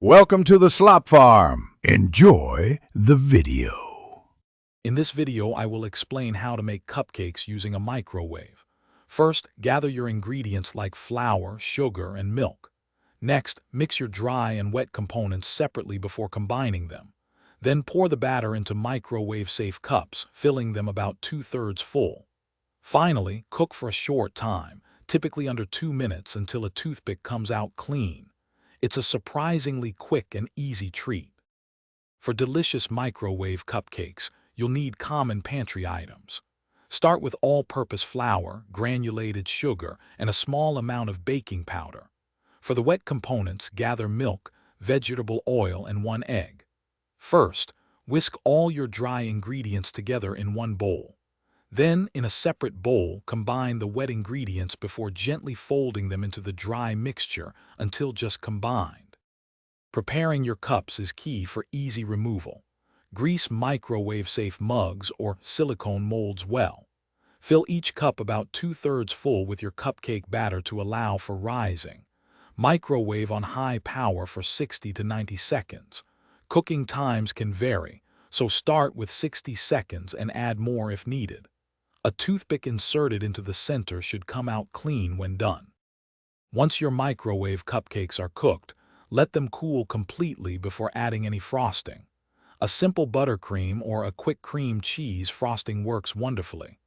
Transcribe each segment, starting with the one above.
Welcome to the Slop Farm. Enjoy the video. In this video, I will explain how to make cupcakes using a microwave. First, gather your ingredients like flour, sugar, and milk. Next, mix your dry and wet components separately before combining them. Then pour the batter into microwave-safe cups, filling them about 2/3 full. Finally, cook for a short time, typically under 2 minutes until a toothpick comes out clean. It's a surprisingly quick and easy treat. For delicious microwave cupcakes, you'll need common pantry items. Start with all-purpose flour, granulated sugar, and a small amount of baking powder. For the wet components, gather milk, vegetable oil, and 1 egg. First, whisk all your dry ingredients together in one bowl. Then, in a separate bowl, combine the wet ingredients before gently folding them into the dry mixture until just combined. Preparing your cups is key for easy removal. Grease microwave-safe mugs or silicone molds well. Fill each cup about 2/3 full with your cupcake batter to allow for rising. Microwave on high power for 60 to 90 seconds. Cooking times can vary, so start with 60 seconds and add more if needed. A toothpick inserted into the center should come out clean when done. Once your microwave cupcakes are cooked, let them cool completely before adding any frosting. A simple buttercream or a quick cream cheese frosting works wonderfully.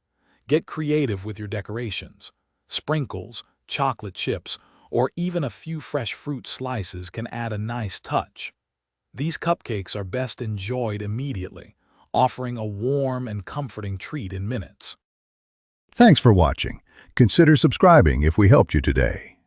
Get creative with your decorations. Sprinkles, chocolate chips, or even a few fresh fruit slices can add a nice touch. These cupcakes are best enjoyed immediately, offering a warm and comforting treat in minutes. Thanks for watching. Consider subscribing if we helped you today.